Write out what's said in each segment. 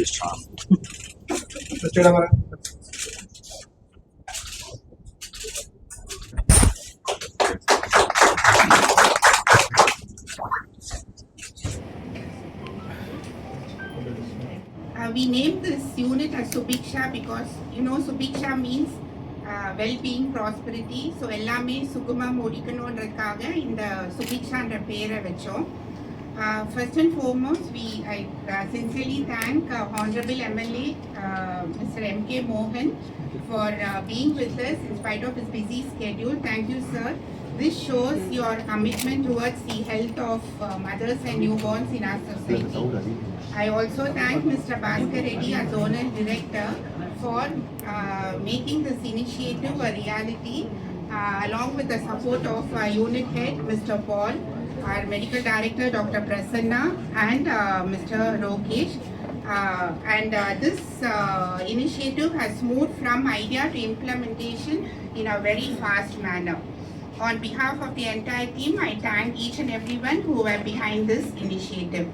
We named this unit as Subiksha because Subiksha means well-being, prosperity. So எல்லாமே சுகமா முடிக்கணும்ன்றதுக்காக இந்த சுபிக்ஷான்ற பேரை வச்சோம். First and foremost, I sincerely thank Honorable MLA Mr. M.K. Mohan for being with us in spite of his busy schedule. Thank you, sir. This shows your commitment towards the health of mothers and newborns in our society. I also thank Mr. Bhaskar Reddy, our zonal director, for making this initiative a reality, along with the support of unit head Mr. Paul, our medical director Dr. Prasanna, and Mr. Rokesh. This initiative has moved from idea to implementation in a very fast manner. On behalf of the entire team, I thank each and everyone who were behind this initiative.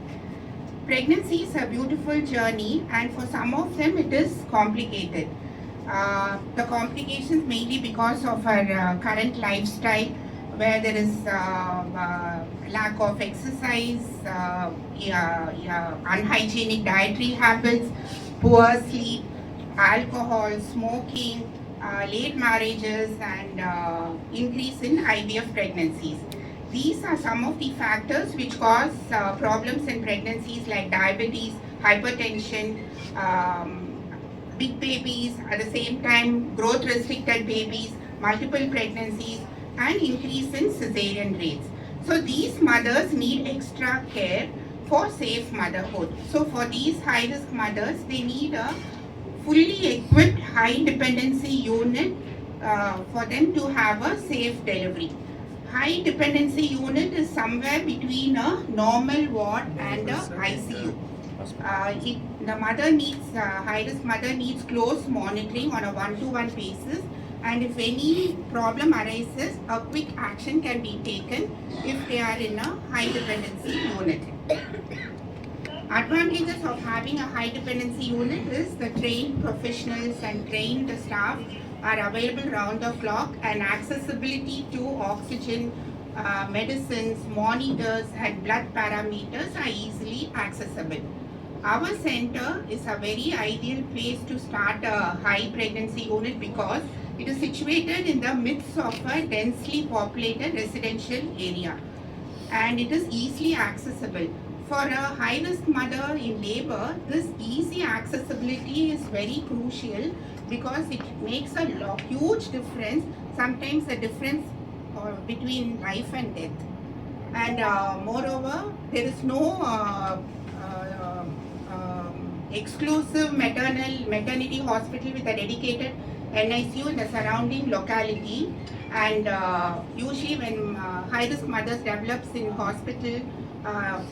Pregnancy is a beautiful journey, and for some of them it is complicated. The complications mainly because of our current lifestyle, where there is lack of exercise, unhygienic dietary habits, poor sleep, alcohol, smoking, late marriages, and increase in IVF pregnancies. These are some of the factors which cause problems in pregnancies like diabetes, hypertension, big babies, at the same time growth restricted babies, multiple pregnancies, and increase in cesarean rates. So these mothers need extra care for safe motherhood. So for these high risk mothers, they need a fully equipped high dependency unit for them to have a safe delivery. High dependency unit is somewhere between a normal ward and a ICU. The mother needs, high-risk mother needs close monitoring on a one-to-one basis, and if any problem arises, a quick action can be taken if they are in a high dependency unit. Advantages of having a high dependency unit is the trained professionals and trained staff are available round the clock, and accessibility to oxygen, medicines, monitors, and blood parameters are easily accessible. Our center is a very ideal place to start a high pregnancy unit because it is situated in the midst of a densely populated residential area, and it is easily accessible. For a high-risk mother in labor, this easy accessibility is very crucial because it makes a huge difference, sometimes a difference between life and death. And moreover, there is no exclusive maternity hospital with a dedicated NICU in the surrounding locality. And usually when high-risk mothers develops in hospital,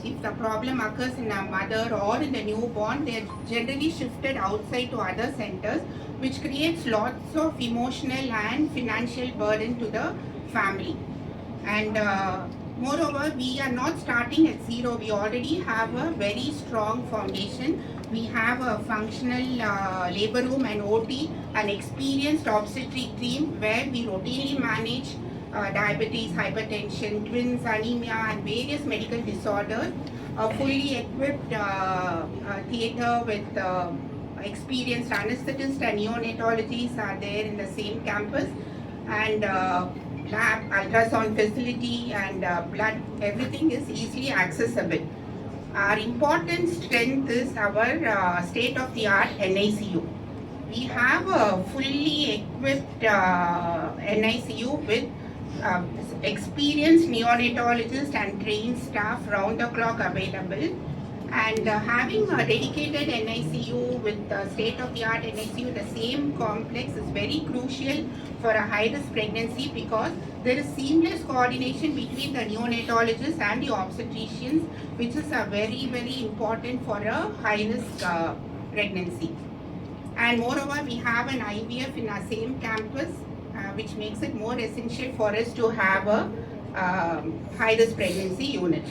if the problem occurs in a mother or in the newborn, they are generally shifted outside to other centers, which creates lots of emotional and financial burden to the family. And moreover, we are not starting at zero. We already have a very strong foundation. We have a functional labor room and OT, an experienced obstetric team where we routinely manage diabetes, hypertension, twins, anemia, and various medical disorders. A fully equipped theatre with experienced anesthetists and neonatologists are there in the same campus, and lab, ultrasound facility, and blood, everything is easily accessible. Our important strength is our state-of-the-art NICU. We have a fully equipped NICU with experienced neonatologists and trained staff round the clock available. And having a dedicated NICU with state-of-the-art NICU in the same complex is very crucial for a high-risk pregnancy because there is seamless coordination between the neonatologists and the obstetricians, which is very, very important for a high-risk pregnancy. And moreover, we have an IVF in our same campus, which makes it more essential for us to have a high-risk pregnancy unit.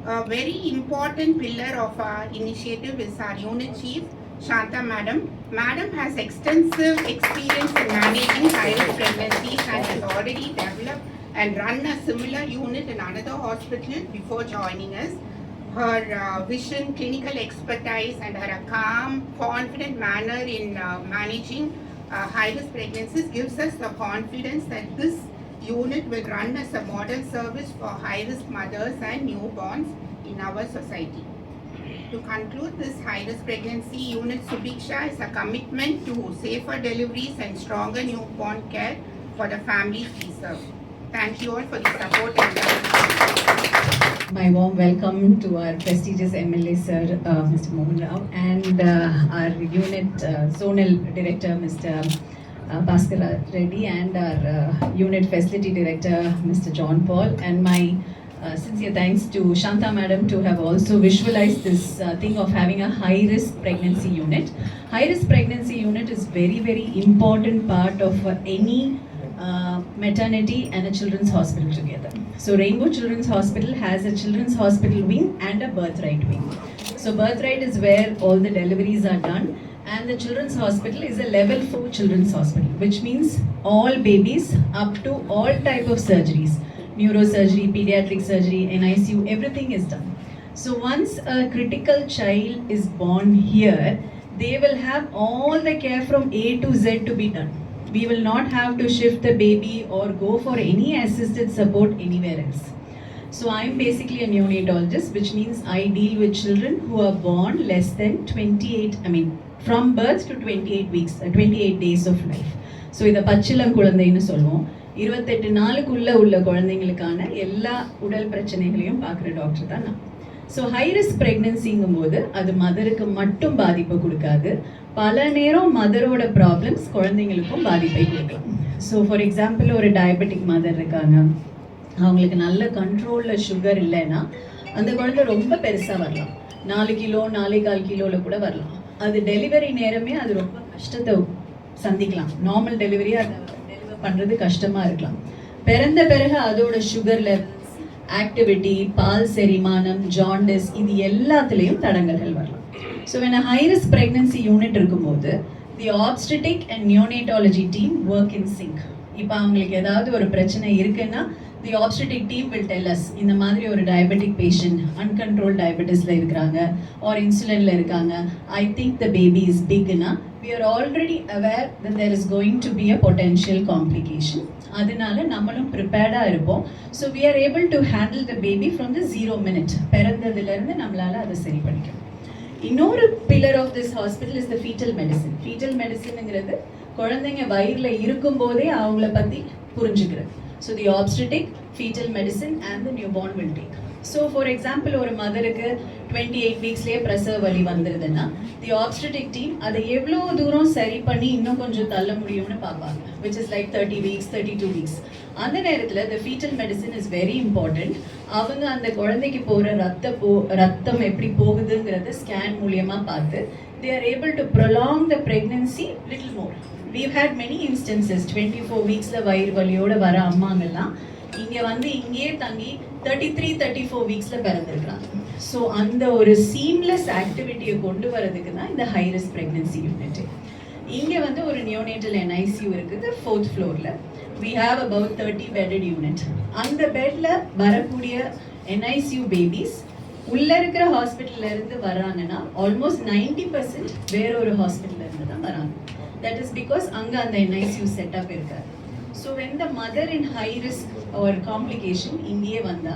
A very important pillar of our initiative is our unit chief, Shanta Madam. Madam has extensive experience in managing high-risk pregnancies and has already developed and run a similar unit in another hospital before joining us. Her vision, clinical expertise, and her calm, confident manner in managing high-risk pregnancies gives us the confidence that this unit will run as a model service for high-risk mothers and newborns in our society. To conclude, this high-risk pregnancy unit Subiksha is a commitment to safer deliveries and stronger newborn care for the families we serve. Thank you all for the support and My warm welcome to our prestigious MLA sir, Mr. Mohan Rao, and our unit zonal director, Mr. Bhaskara Reddy, and our unit facility director, Mr. John Paul, and my sincere thanks to Shanta Madam to have also visualized this thing of having a high-risk pregnancy unit. High-risk pregnancy unit is very, very important part of any maternity and a children's hospital together. So Rainbow Children's Hospital has a children's hospital wing and a birthright wing. So birthright is where all the deliveries are done, and the children's hospital is a level 4 children's hospital, which means all babies up to all type of surgeries, neurosurgery, pediatric surgery, NICU, everything is done. So once a critical child is born here, they will have all the care from A to Z to be done. We will not have to shift the baby or go for any assisted support anywhere else. So I'm basically a neonatologist, which means I deal with children who are born less than 28, from birth to 28 weeks, 28 days of life. So இதை பச்சிளம் குழந்தைன்னு சொல்லுவோம். 28 நாளுக்குள்ள உள்ள குழந்தைங்களுக்கான எல்லா உடல் பிரச்சனைகளையும் பார்க்குற டாக்டர் தான் நான். ஸோ ஹை ரிஸ்க் ப்ரெக்னன்சிங்கும் போது அது மதருக்கு மட்டும் பாதிப்பை கொடுக்காது, பல நேரம் மதரோட ப்ராப்ளம்ஸ் குழந்தைங்களுக்கும் பாதிப்பை கொடுக்கலாம். ஸோ ஃபார் எக்ஸாம்பிள், ஒரு டயபெட்டிக் மதர் இருக்காங்க, அவங்களுக்கு நல்ல கண்ட்ரோலில் சுகர் இல்லைன்னா அந்த குழந்தை ரொம்ப பெருசாக வரலாம், 4 கிலோ 4.25 கிலோவில் கூட வரலாம். அது டெலிவரி நேரமே அது ரொம்ப கஷ்டத்தை சந்திக்கலாம். நார்மல் டெலிவரி அதை டெலிவர் பண்ணுறது கஷ்டமாக இருக்கலாம். பிறந்த பிறகு அதோட சுகர் லெவல்ஸ், ஆக்டிவிட்டி, பால் செரிமானம், ஜாண்டிஸ், இது எல்லாத்துலேயும் தடங்கல்கள் வரலாம். So when a high risk pregnancy unit இருக்கும்போது the obstetric and neonatology team work in sync. இப்போ அவங்களுக்கு ஏதாவது ஒரு பிரச்சனை இருக்குன்னா the obstetric team will tell us, இந்த மாதிரி ஒரு diabetic patient uncontrolled diabetesல இருக்கிறாங்க or insulinல இருக்காங்க, I think the baby is big னா we are already aware that there is going to be a potential complication. அதனால நம்மளும் ப்ரிப்பேர்டா இருப்போம். So we are able to handle the baby from the 0 minute. பிறந்ததுலேருந்து நம்மளால அதை சரி பண்ணிக்கணும். இன்னொரு pillar of this hospital is the fetal medicine. Fetal மெடிசனுங்கிறது குழந்தைங்க வயிறில் இருக்கும்போதே அவங்கள பற்றி புரிஞ்சுக்கிறது. So the obstetric, fetal medicine and the newborn will take. So for example, ஒரு மதருக்கு 28 வீக்ஸ்லேயே பிரசவ வலி வந்துடுதுன்னா தி ஆப்ஸ்டெட்டிக் டீம் அதை எவ்வளோ தூரம் சரி பண்ணி இன்னும் கொஞ்சம் தள்ள முடியும்னு பார்ப்பாங்க, which is like 30 weeks 32 weeks. அந்த நேரத்தில் the fetal medicine is very important. அவங்க அந்த குழந்தைக்கு போகிற ரத்தம் எப்படி போகுதுங்கிறத ஸ்கேன் மூலியமாக பார்த்து they are able to prolong the pregnancy little more. We've had many instances, 24 வீக்ஸில் வயிறு வலியோட வர அம்மாங்கெல்லாம் இங்கே வந்து இங்கேயே தங்கி 33-34 வீக்ஸில் பிறந்திருக்கிறாங்க. ஸோ அந்த ஒரு சீம்லெஸ் ஆக்டிவிட்டியை கொண்டு வரதுக்கு தான் இந்த ஹை ரிஸ்க் ப்ரெக்னன்சி யூனிட். இங்கே வந்து ஒரு நியோனேட்டல் NICU இருக்குது 4th ஃப்ளோரில். we have about 30 bedded unit. அந்த பெட்டில் வரக்கூடிய NICU பேபிஸ் உள்ள இருக்கிற ஹாஸ்பிட்டல்ல இருந்து வராங்கன்னா ஆல்மோஸ்ட் 90% வேற ஒரு ஹாஸ்பிட்டல்ல இருந்து தான் வராங்க. தட் இஸ் பிகாஸ் அங்க அந்த NICU செட்டப் இருக்காது. So when the mother in high risk or complication இங்கேயே வந்தா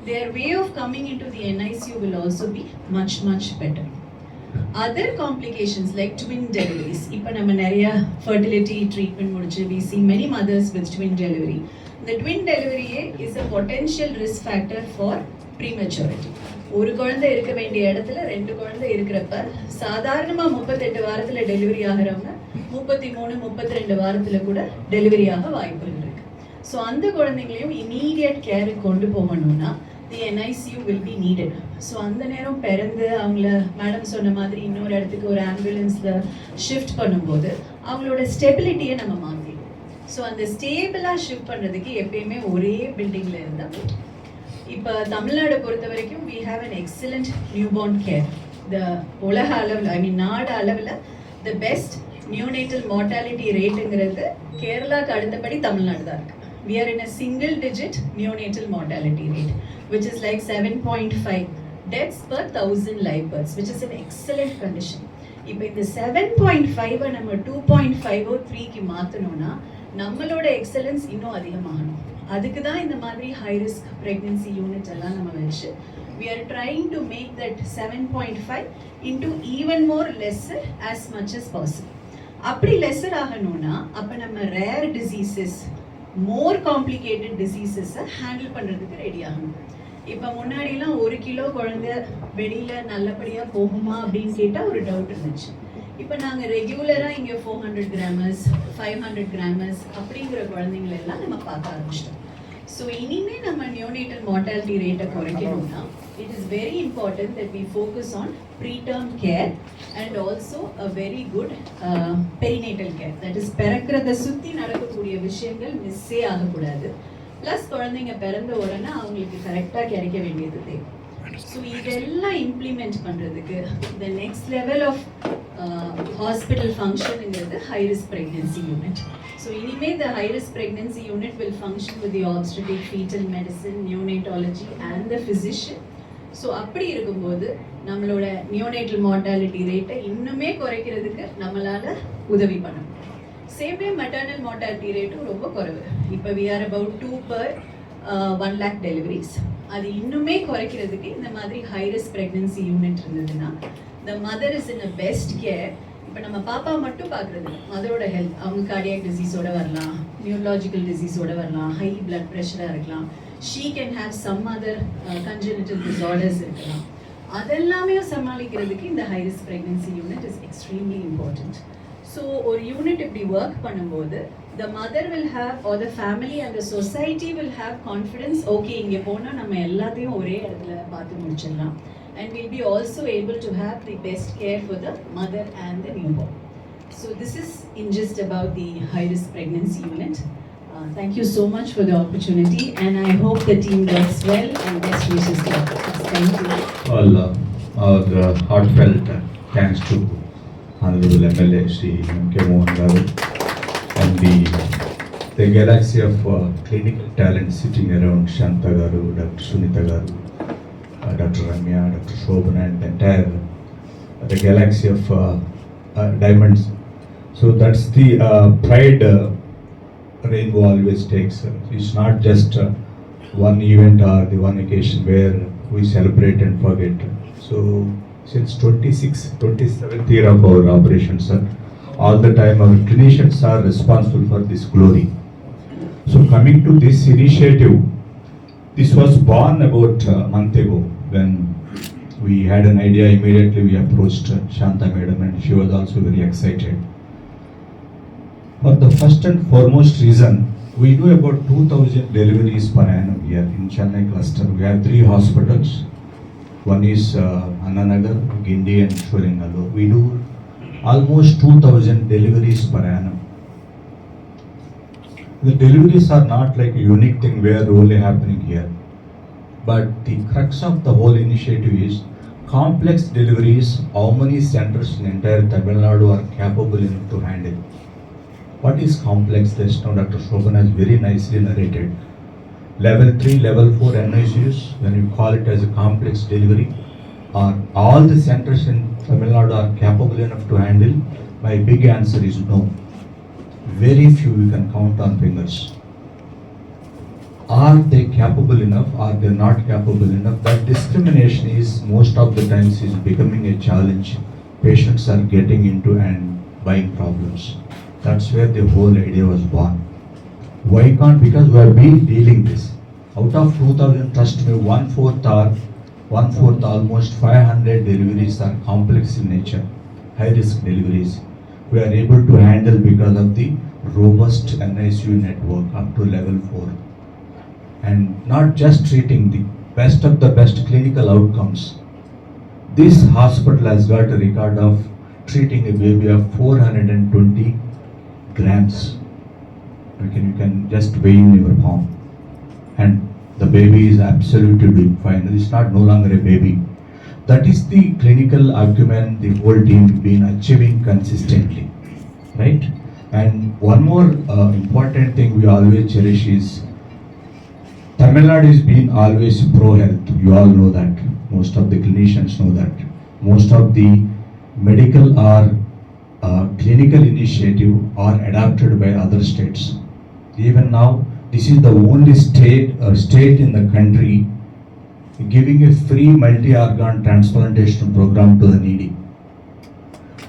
their way of coming into the NICU will also be much better. Other complications like twin deliveries, இப்போ நம்ம நிறைய fertility treatment முடிச்சு we see many mothers with twin delivery. The twin delivery is a potential risk factor for prematurity. ஒரு குழந்தை இருக்க வேண்டிய இடத்துல 2 குழந்தை இருக்கிறப்ப சாதாரணமாக 38 வாரத்தில் டெலிவரி ஆகிறவங்க 33-32 வாரத்தில் கூட டெலிவரி ஆக வாய்ப்புகள் இருக்கு. ஸோ அந்த குழந்தைங்களையும் இமீடியட் கேருக்கு கொண்டு போகணும்னா the NICU will be needed. So அந்த நேரம் பிறந்து அவங்கள மேடம் சொன்ன மாதிரி இன்னொரு இடத்துக்கு ஒரு ஆம்புலன்ஸில் ஷிஃப்ட் பண்ணும்போது அவங்களோட ஸ்டெபிலிட்டியை நம்ம மாற்றிடுவோம். ஸோ அந்த ஸ்டேபிளாக ஷிஃப்ட் பண்ணுறதுக்கு எப்பயுமே ஒரே பில்டிங்கில் இருந்தால் இப்போ தமிழ்நாடு பொறுத்த வரைக்கும் we have an excellent newborn care. The உலக அளவில் நாடு அளவில் the best neonatal mortality rateங்கிறது கேரளாக்கு அடுத்தபடி தமிழ்நாடு தான் இருக்கு. We are in a single digit neonatal mortality rate which is like 7.5 deaths per 1000 live births, which is an excellent condition. இப்போ இந்த 7.5 நம்ம 2.503க்கு மாற்றணும்னா நம்மளோட எக்ஸலன்ஸ் இன்னும் அதிகமாகணும். அதுக்கு தான் இந்த மாதிரி ஹை ரிஸ்க் ப்ரெக்னென்சி யூனிட் எல்லாம் நம்ம வச்சு we are trying to make that 7.5 into even more lesser as much as possible. அப்படி லெஸர் ஆகணும்னா அப்போ நம்ம ரேர் டிசீசஸ் மோர் காம்ப்ளிகேட்டட் டிசீசஸை ஹேண்டில் பண்ணுறதுக்கு ரெடி ஆகணும். இப்போ முன்னாடிலாம் 1 கிலோ குழந்தை வெளியில் நல்லபடியாக போகுமா அப்படின்னு கேட்டால் ஒரு டவுட் இருந்துச்சு. இப்போ நாங்கள் ரெகுலராக இங்கே 400 கிராமர்ஸ் 500 கிராமர்ஸ் அப்படிங்கிற குழந்தைங்களெல்லாம் நம்ம பார்க்க ஆரம்பிச்சிட்டோம். ஸோ இனிமேல் நம்ம நியோனேட்டல் மார்டாலிட்டி ரேட்டை குறைக்கணும்னா it is very important that we focus on preterm care and also a very good perinatal care. That is பிறக்கிறத சுற்றி நடக்கக்கூடிய விஷயங்கள் மிஸ்ஸே ஆகக்கூடாது. ப்ளஸ் குழந்தைங்க பிறந்த உடனே அவங்களுக்கு கரெக்டாக கிடைக்க வேண்டியது தேவை. ஸோ இதெல்லாம் இம்ப்ளிமெண்ட் பண்ணுறதுக்கு the next level of hospital ஃபங்க்ஷனுங்கிறது high risk pregnancy unit. So இனிமேல் the high risk pregnancy unit will function with the obstetric fetal medicine neonatology and the physician. So அப்படி இருக்கும்போது நம்மளோட நியோனேட்டல் மார்டாலிட்டி ரேட்டை இன்னுமே குறைக்கிறதுக்கு நம்மளால் உதவி பண்ணணும். சேம் வே மெட்டர்னல் மார்டாலிட்டி ரேட்டும் ரொம்ப குறைவு. இப்போ we are about 2 per 1 lakh deliveries. அது இன்னுமே குறைக்கிறதுக்கு இந்த மாதிரி ஹை ரிஸ்க் ப்ரெக்னென்சி யூனிட் இருந்ததுன்னா the mother is in a best care. இப்போ நம்ம பாப்பா மட்டும் பார்க்குறது மதரோட ஹெல்த், அவங்க கார்டியாக் டிசீஸோட வரலாம், நியூரலாஜிக்கல் டிசீஸோட வரலாம், ஹை பிளட் ப்ரெஷராக இருக்கலாம், she can have some other congenital disorders இருக்கலாம். அதெல்லாமே சமாளிக்கிறதுக்கு இந்த high risk pregnancy unit is extremely important. So ஒரு யூனிட் இப்படி ஒர்க் பண்ணும்போது the mother will have or the family and the society will have confidence. Okay, இங்கே போனால் நம்ம எல்லாத்தையும் ஒரே இடத்துல பார்த்து முடிச்சிடலாம். And we'll be also able to have the best care for the mother and the newborn. So this is in just about the high risk pregnancy unit. Thank you so much for the opportunity, and I hope the team works well, and best wishes to you. Thank you. All our heartfelt thanks to Honorable MLA Shri M.K. Mohan Garu and the galaxy of clinical talent sitting around Shanta Garu, Dr. Sunita Garu, Dr. Ramya, Dr. Shobana, and the entire the galaxy of diamonds. So that's the pride Rainbow always takes. It's not just one event or the one occasion where we celebrate and forget. So since 27th year of our operations, sir, all the time our clinicians are responsible for this glory. So coming to this initiative, this was born about a month ago. When we had an idea, immediately we approached Shanta Madam, and she was also very excited. For the first and foremost reason, we do about 2,000 deliveries per annum here in Chennai cluster. We have 3 hospitals. One is Annanagar, Gindi, and Shoringalur. We do almost 2,000 deliveries per annum. The deliveries are not like a unique thing where only happening here. But the crux of the whole initiative is complex deliveries. How many centers in entire Tamil Nadu are capable enough to handle? What is complex? This now Dr. Shobana has very nicely narrated. Level 3, level 4 NICUs, when you call it as a complex delivery, are all the centers in Tamil Nadu are capable enough to handle? My big answer is no. Very few you can count on fingers. Are they capable enough? Are they not capable enough? That discrimination is most of the times is becoming a challenge. Patients are getting into and buying problems. That's where the whole idea was born. Why can't? Because we have been dealing this. Out of 2,000, trust me, 1/4 almost 500 deliveries are complex in nature, high risk deliveries. We are able to handle because of the robust NICU network up to level 4. And not just treating the best of the best clinical outcomes. This hospital has got a record of treating a baby of 420 grams. You can just weigh in your palm. And The baby is absolutely doing fine. It's not no longer a baby. That is the clinical acumen the whole team been achieving consistently, right? And one more important thing we always cherish is Tamil Nadu has been always pro-health. You all know that. Most of the clinicians know that. Most of the medical or clinical initiative are adopted by other states. Even now, this is the only state in the country giving a free multi-organ transplantation program to the needy.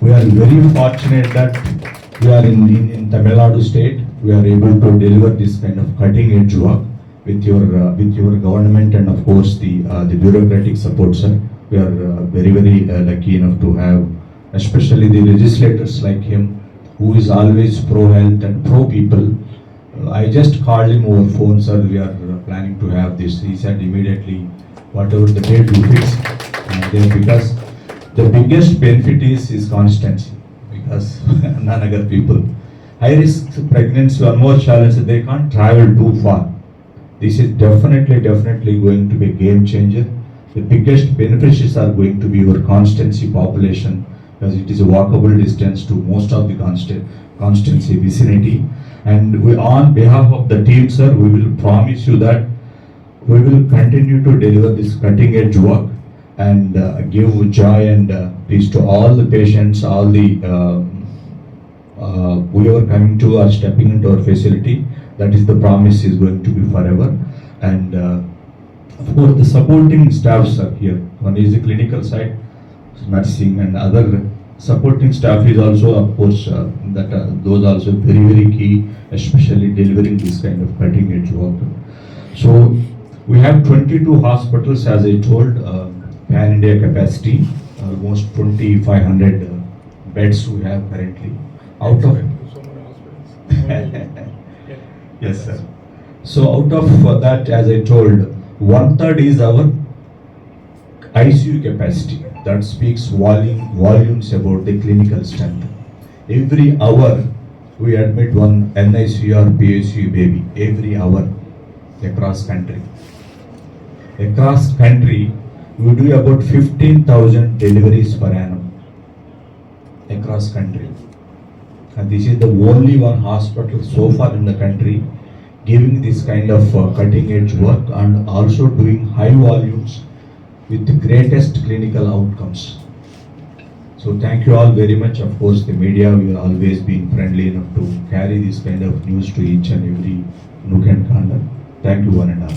We are very fortunate that we are in Tamil Nadu state. We are able to deliver this kind of cutting-edge work with your government and of course the bureaucratic support, sir. We are very lucky enough to have, especially the legislators like him, who is always pro-health and pro-people. I just called him over phone, sir. We are planning to have this. He said immediately, whatever the date we fix, because the biggest benefit is constancy. Because Nanagar people, high risk pregnancy, one more challenge, they can't travel too far. This is definitely going to be a game changer. The biggest beneficiaries are going to be your constancy population, because it is a walkable distance to most of the constancy vicinity. And we, on behalf of the team, sir, we will promise you that we will continue to deliver this cutting edge work and give joy and peace to all the patients, all the whoever coming to or stepping into our facility. That is the promise is going to be forever. And of course the supporting staffs are here. One is the clinical side, nursing, and other supporting staff is also, of course, those also very key, especially delivering this kind of cutting edge work. So we have 22 hospitals, as I told, pan India capacity, almost 2,500 beds we have currently. Out of yes, sir. So out of that, as I told, 1/3 is our ICU capacity. That speaks volumes about the clinical strength. Every hour we admit one NICU or PICU baby. Every hour across country. Across country, we do about 15,000 deliveries per annum. Across country. And this is the only one hospital so far in the country giving this kind of cutting edge work and also doing high volumes with the greatest clinical outcomes. So thank you all very much. Of course, the media, we have always been friendly enough to carry this kind of news to each and every nook and corner. Thank you one and all.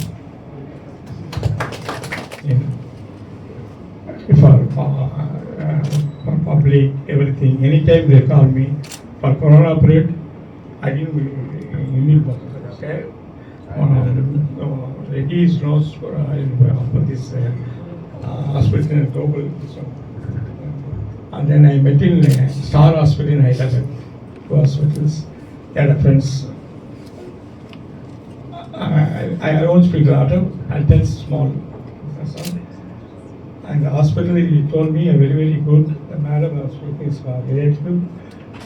For public, everything, anytime they call me for corona period, I give email. Okay? Reddy's knows for this hospital in global. And then I met in Star Hospital in Hyderabad, 2 hospitals. They had friends. I won't speak louder, I'll tell small. And the hospital, he told me, very good. The madam was speaking is relative,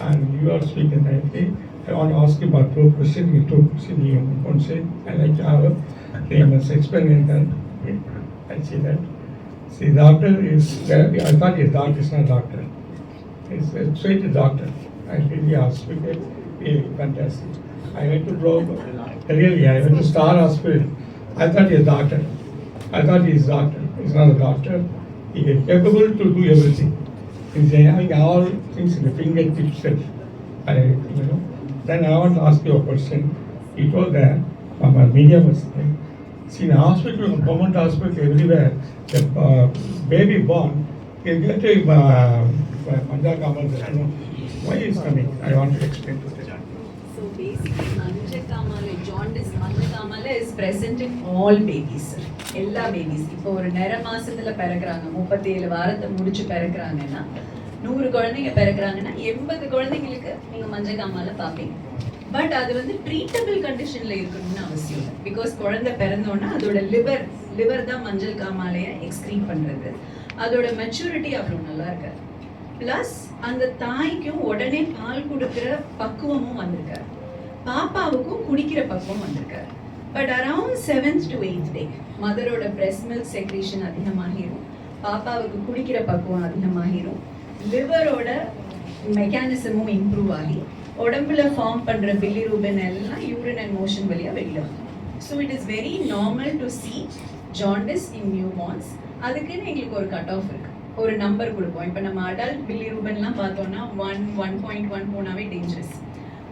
and you are speaking rightly. I want to ask you about 2 questions. You 2 questions you won't say. I like to have a name as explain and I see that. See, doctor is, I thought his doctor is not doctor. He's a straight doctor. I really hospital, really fantastic. I went to Global, really, I went to Star Hospital. I thought he's a doctor. I thought he's a doctor. He's not a doctor. He is capable to do everything. He's having all things in the fingertips. Then I want to ask you a question. He told that, our media was saying, see, in hospital, government hospital, everywhere, the baby born, you get a Manja Kamal. Why is coming? I want to explain to them. So basically, Manja Kamala, jaundice, Manja Kamala is present in all babies. எல்லா babies இப்போ ஒரு நிற மாசத்துல பிறக்கிறாங்க, 37 வாரத்தை முடிச்சு பிறக்கிறாங்கன்னா 100 குழந்தைங்க பிறக்கிறாங்கன்னா 80 குழந்தைங்களுக்கு நீங்க மஞ்சள் காமால பாப்பீங்க. பட் அது வந்து ட்ரீட்டபிள் கண்டிஷன்ல இருக்கணும்னு அவசியம் இல்லை. பிகாஸ் குழந்தை பிறந்தோன்னா அதோட லிவர் தான் மஞ்சள் காமாலையை எக்ஸ்க்ரீட் பண்றது. அதோட மெச்சூரிட்டி அவ்வளோ நல்லா இருக்காது. பிளஸ் அந்த தாய்க்கும் உடனே பால் கொடுக்கிற பக்குவமும் வந்திருக்காரு, பாப்பாவுக்கும் குடிக்கிற பக்குவம் வந்திருக்காரு. But around 7th to 8th day மதரோட breast milk secretion அதிகமாகிரும், பாப்பாவுக்கு குடிக்கிற பக்குவம் அதிகமாகிரும், லிவரோட மெக்கானிசமும் இம்ப்ரூவ் ஆகி உடம்புல ஃபார்ம் பண்ற பிலிரூபின் எல்லாம் யூரின் அண்ட் மோஷன் வழியா வெளியில வரும். So it is very normal to see jaundice in newborns. அதுக்குன்னு எங்களுக்கு ஒரு கட் ஆஃப் இருக்கு, ஒரு நம்பர் கொடுப்போம். இப்போ நம்ம அடல்ட் பிலிரூபின்லாம் பார்த்தோம்னா 1.1 போனாவே டேஞ்சரஸ்.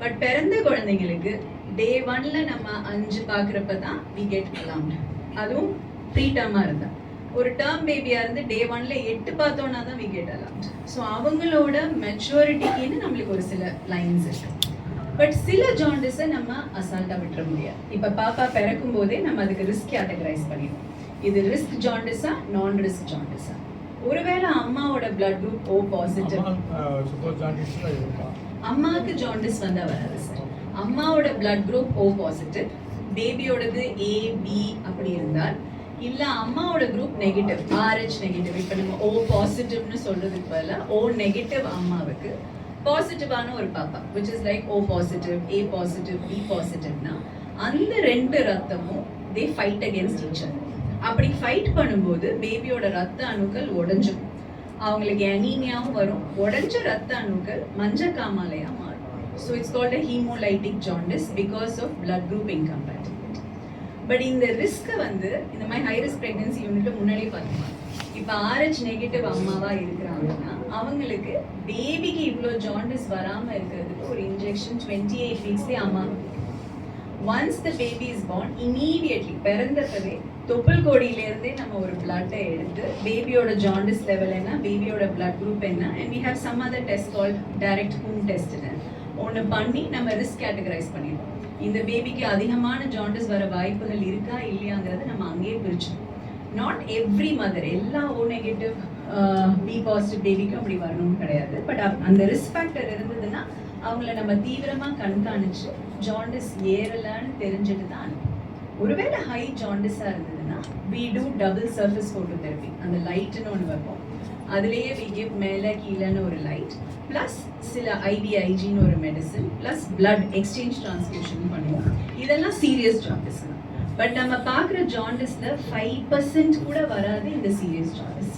பட் பிறந்த குழந்தைங்களுக்கு டே 1ல நம்ம 5 பார்க்குறப்ப தான் வி கெட் அலார்ம்டு. அதுவும் ப்ரீ டேர்மாக இருந்தா. ஒரு டேர்ம் பேபியாக இருந்து டே 1ல 8 பார்த்தோன்னா தான் வி கெட் அலார்ம்டு. ஸோ அவங்களோட மெச்சூரிட்டிக்குன்னு நம்மளுக்கு ஒரு சில லைன்ஸ் இருக்கு. பட் சில ஜாண்டிஸை நம்ம அசால்ட்டாக விட்டுற முடியாது. இப்போ பாப்பா பிறக்கும் போதே நம்ம அதுக்கு ரிஸ்க் கேட்டகரைஸ் பண்ணிடுவோம். இது ரிஸ்க் ஜாண்டிஸா நான் ரிஸ்க் ஜாண்டிஸா? ஒருவேளை அம்மாவோட பிளட் குரூப் O பாசிட்டிவ், அம்மாவுக்கு ஜாண்டிஸ் வந்தா வராது சார். அம்மாவோட பிளட் குரூப் O பாசிட்டிவ், பேபியோடது A B அப்படி இருந்தால், இல்ல அம்மாவோட குரூப் நெகட்டிவ் RH நெகட்டிவ், இப்போ நம்ம O பாசிட்டிவ்னு சொல்றதுக்கு பதிலாக O நெகட்டிவ் அம்மாவுக்கு பாசிட்டிவான ஒரு பாப்பா which is like O positive A positive B பாசிட்டிவ்னா அந்த 2 ரத்தமும் they fight against each other. அப்படி ஃபைட் பண்ணும்போது பேபியோட ரத்த அணுக்கள் உடைஞ்சிடும், அவங்களுக்கு அனீமியாவும் வரும். உடைஞ்ச ரத்த அணுக்கள் மஞ்சள் காமாலையா மாறும். So it's called a haemolytic jaundice because of blood group incompatibility. பட் இந்த ரிஸ்க்கை வந்து இந்த மாதிரி ஹை ரிஸ்க் ப்ரெக்னன்சி யூனிட்ல முன்னாடியே பார்த்துக்கலாம். இப்போ RH நெகட்டிவ் அம்மாவா இருக்கிறாங்கன்னா அவங்களுக்கு பேபிக்கு இவ்வளோ ஜாண்டிஸ் வராமல் இருக்கிறதுக்கு ஒரு இன்ஜெக்ஷன் 28 வீக்ஸ்லேயே அம்மா. Once the baby is born immediately பிறந்தப்பவே தொப்புள் கொடியிலேருந்தே நம்ம ஒரு பிளட்டை எடுத்து பேபியோட ஜாண்டிஸ் லெவல் என்ன, பேபியோட பிளட் குரூப் என்ன, and we have some other test called direct ஹூம் டெஸ்ட்னு ஒன்று பண்ணி நம்ம ரிஸ்க் கேட்டகரைஸ் பண்ணிடுவோம். இந்த பேபிக்கு அதிகமான ஜாண்டிஸ் வர வாய்ப்புகள் இருக்கா இல்லையாங்கிறத நம்ம அங்கேயே பிரிச்சோம். நாட் எவ்ரி மதர் எல்லா O நெகட்டிவ் B பாசிட்டிவ் பேபிக்கும் அப்படி வரணும்னு கிடையாது. பட் அந்த ரிஸ்க் ஃபேக்டர் இருந்ததுன்னா அவங்கள நம்ம தீவிரமாக கண்காணிச்சு ஜாண்டிஸ் ஏறலான்னு தெரிஞ்சுட்டு தான் அனுப்புவோம். ஒருவேளை ஹை ஜாண்டிஸாக இருந்ததுன்னா we do double surface phototherapy. அந்த லைட்டுன்னு ஒன்று வைப்போம், அதுலேயே we give மேலே கீழேன்னு ஒரு லைட் ப்ளஸ் சில IVIGன்னு ஒரு medicine plus blood exchange transfusion பண்ணுவோம். இதெல்லாம் சீரியஸ் ஜாண்டிஸ் தான். பட் நம்ம பார்க்குற ஜாண்டிஸில் 5% கூட வராது இந்த serious jaundice.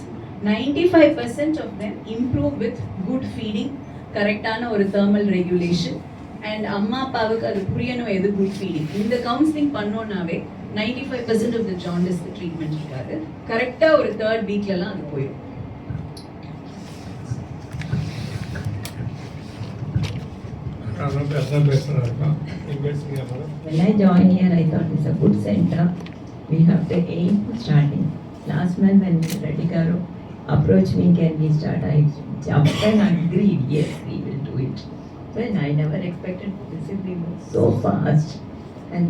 95% of them improve with good feeding, கரெக்டான ஒரு தெர்மல் ரெகுலேஷன் அண்ட் அம்மா அப்பாவுக்கு அது புரியணும் எது குட் ஃபீடிங். இந்த கவுன்சிலிங் பண்ணோன்னாவே 95% ஆஃப் த ஜாண்டிஸ்க்கு ட்ரீட்மெண்ட் இருக்காது. கரெக்டாக ஒரு 3rd வீக்லலாம் அது போயிடும். When I joined here, I thought it's a good center. We have to aim for starting. Last month when Radhikaru approached me, can we start? I jumped and agreed, yes, we will do it. Then I never expected this will be so fast. And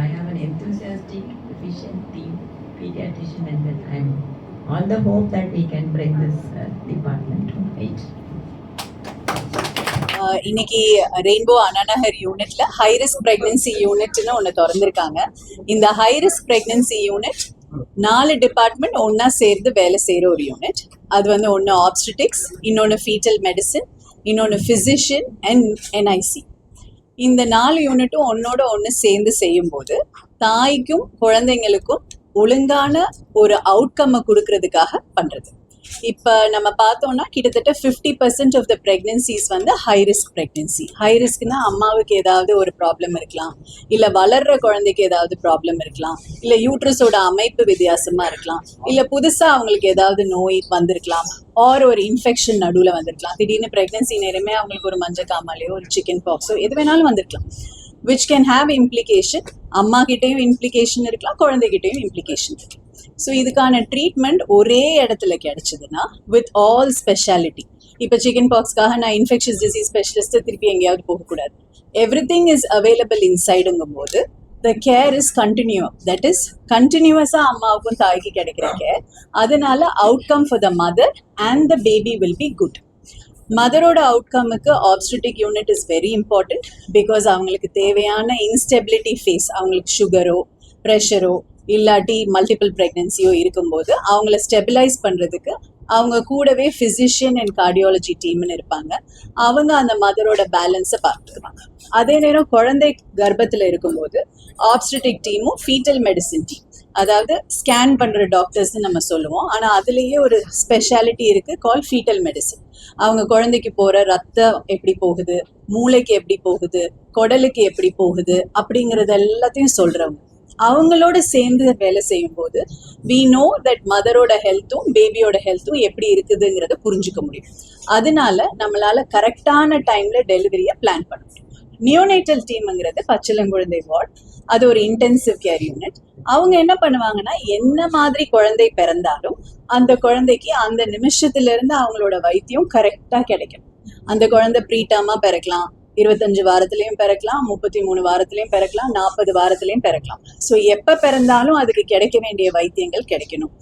I have an enthusiastic, efficient team, pediatrician, and then I'm all the hope that we can bring this department to height. இன்னைக்கு Rainbow Annanagar யூனிட்ல high risk pregnancy யூனிட்னு ஒன்று திறந்திருக்காங்க. இந்த high risk pregnancy unit 4 department ஒன்னா சேர்ந்து வேலை செய்யற ஒரு யூனிட். அது வந்து ஒன்று ஆப்ஸ்டெட்டிக்ஸ், இன்னொன்று ஃபீட்டல் மெடிசன், இன்னொன்று ஃபிசிஷியன் அண்ட் NIC. இந்த 4 யூனிட்டும் ஒன்னோட ஒன்று சேர்ந்து செய்யும்போது தாய்க்கும் குழந்தைங்களுக்கும் ஒழுங்கான ஒரு அவுட்கம்மை கொடுக்கறதுக்காக பண்றது. இப்போ நம்ம பார்த்தோம்னா கிட்டத்தட்ட 50% ஆஃப் த ப்ரெக்னன்சிஸ் வந்து ஹை ரிஸ்க் ப்ரெக்னன்சி. ஹை ரிஸ்க்னா அம்மாவுக்கு ஏதாவது ஒரு ப்ராப்ளம் இருக்கலாம், இல்லை வளர்ற குழந்தைக்கு ஏதாவது ப்ராப்ளம் இருக்கலாம், இல்லை யூட்ரஸோட அமைப்பு வித்தியாசமாக இருக்கலாம், இல்லை புதுசாக அவங்களுக்கு ஏதாவது நோய் வந்திருக்கலாம், ஒரு இன்ஃபெக்ஷன் நடுவில் வந்திருக்கலாம். திடீர்னு ப்ரெக்னன்சி நேரமே அவங்களுக்கு ஒரு மஞ்சள் காமாலையோ ஒரு சிக்கன் பாக்ஸோ எது வேணாலும் வந்திருக்கலாம். which can have implication. அம்மா கிட்டையும் இம்ப்ளிகேஷன் இருக்கலாம், குழந்தைகிட்டையும் இம்ப்ளிகேஷன் இருக்கு. ஸோ இதுக்கான ட்ரீட்மெண்ட் ஒரே இடத்துல கிடைச்சதுன்னா வித் ஆல் ஸ்பெஷாலிட்டி. இப்போ சிக்கன் பாக்ஸ்க்காக நான் இன்ஃபெக்ஷஸ் டிசீஸ் ஸ்பெஷலிஸ்ட்டு திருப்பி எங்கேயாவது போகக்கூடாது. எவ்ரிதிங் இஸ் அவைலபிள் இன்சைடுங்கும் போது the care is continue. That is கண்டினியூஸாக அம்மாவுக்கும் தாய்க்கு கிடைக்கிற கேர். அதனால outcome for the mother and the baby will be good. மதரோட அவுட்கமுக்கு obstetric unit is very important. Because அவங்களுக்கு தேவையான இன்ஸ்டெபிலிட்டி ஃபேஸ், அவங்களுக்கு சுகரோ ப்ரெஷரோ இல்லாட்டி மல்டிபிள் ப்ரெக்னன்சியோ இருக்கும்போது அவங்கள ஸ்டெபிலைஸ் பண்ணுறதுக்கு அவங்க கூடவே ஃபிசிஷியன் அண்ட் கார்டியாலஜி டீம்னு இருப்பாங்க. அவங்க அந்த மதரோட பேலன்ஸை பார்த்துருவாங்க. அதே நேரம் குழந்தை கர்ப்பத்தில் இருக்கும்போது ஆப்ஸ்டெட்டிக் டீமும் ஃபீட்டல் மெடிசின் டீம், அதாவது ஸ்கேன் பண்ணுற டாக்டர்ஸ்னு நம்ம சொல்லுவோம். ஆனால் அதுலேயே ஒரு ஸ்பெஷாலிட்டி இருக்குது, கால் ஃபீட்டல் மெடிசின். அவங்க குழந்தைக்கு போகிற ரத்தம் எப்படி போகுது, மூளைக்கு எப்படி போகுது, குடலுக்கு எப்படி போகுது அப்படிங்கிறது எல்லாத்தையும் சொல்கிறவங்க. அவங்களோட சேர்ந்து வேலை செய்யும் போது we know that மதரோட ஹெல்த்தும் பேபியோட ஹெல்த்தும் எப்படி இருக்குதுங்கிறத புரிஞ்சுக்க முடியும். அதனால நம்மளால கரெக்டான டைம்ல டெலிவரியை பிளான் பண்ண முடியும். நியோனேட்டல் டீம்ங்கிறது பச்சிளங்குழந்தை வார்டு, அது ஒரு இன்டென்சிவ் கேர் யூனிட். அவங்க என்ன பண்ணுவாங்கன்னா, என்ன மாதிரி குழந்தை பிறந்தாலும் அந்த குழந்தைக்கு அந்த நிமிஷத்துல இருந்து அவங்களோட வைத்தியம் கரெக்டா கிடைக்கும். அந்த குழந்தை ப்ரீடர்மா பிறக்கலாம், 25 வாரத்திலையும் பிறக்கலாம், 33 வாரத்திலையும் பிறக்கலாம், 40 வாரத்திலையும் பிறக்கலாம். ஸோ எப்போ பிறந்தாலும் அதுக்கு கிடைக்க வேண்டிய வைத்தியங்கள் கிடைக்கணும்.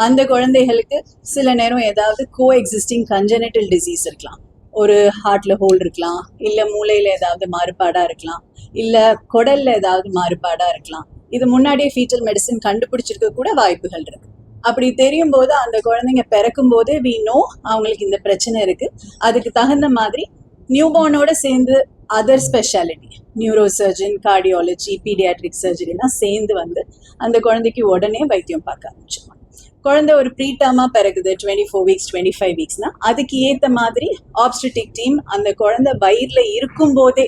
அந்த குழந்தைகளுக்கு சில நேரம் ஏதாவது கோ எக்ஸிஸ்டிங் கன்ஜெனிட்டல் டிசீஸ் இருக்கலாம், ஒரு ஹார்ட்ல ஹோல் இருக்கலாம், இல்லை மூளையில் ஏதாவது மாறுபாடாக இருக்கலாம், இல்லை குடல்ல ஏதாவது மாறுபாடாக இருக்கலாம். இது முன்னாடியே ஃபீட்டல் மெடிசின் கண்டுபிடிச்சிருக்க கூட வாய்ப்புகள் இருக்கு. அப்படி தெரியும் போது அந்த குழந்தைங்க பிறக்கும் போதே we know அவங்களுக்கு இந்த பிரச்சனை இருக்கு. அதுக்கு தகுந்த மாதிரி நியூபார்னோட சேர்ந்து other speciality, neuro surgeon, cardiology, paediatric சர்ஜரிலாம் சேர்ந்து வந்து அந்த குழந்தைக்கு உடனே வைத்தியம் பார்க்க ஆரம்பிச்சிருவாங்க. குழந்தை ஒரு ப்ரீடர்மா பிறகுது 24 வீக்ஸ் 25 வீக்ஸ்னா அதுக்கு ஏற்ற மாதிரி ஆப்ஸ்டெட்டிக் டீம் அந்த குழந்தை வயிறில் இருக்கும் போதே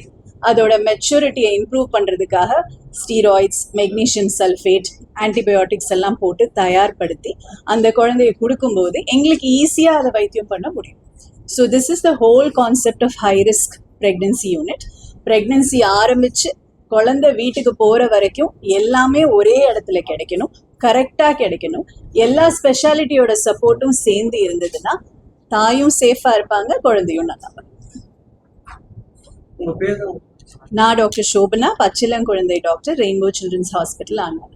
அதோட மெச்சூரிட்டியை இம்ப்ரூவ் பண்ணுறதுக்காக ஸ்டீராய்ட்ஸ், மெக்னீஷியம் சல்ஃபேட், ஆன்டிபயோட்டிக்ஸ் எல்லாம் போட்டு தயார்படுத்தி அந்த குழந்தைய கொடுக்கும்போது எங்களுக்கு ஈஸியாக அதை வைத்தியம் பண்ண முடியும். So this is the whole concept of high risk pregnancy unit. Pregnancy ஆரம்பித்து குழந்தை வீட்டுக்கு போகிற வரைக்கும் எல்லாமே ஒரே இடத்துல கிடைக்கணும், கரெக்டாக கிடைக்கணும். எல்லா ஸ்பெஷாலிட்டியோட சப்போர்ட்டும் சேர்ந்து இருந்ததுன்னா தாயும் சேஃபாக இருப்பாங்க, குழந்தையும் நல்லா இருக்கும். நான் டாக்டர் சோபனா, பச்சிளங்குழந்தை டாக்டர், ரெயின்போ சில்ட்ரன்ஸ் ஹாஸ்பிட்டல், ஆனார்.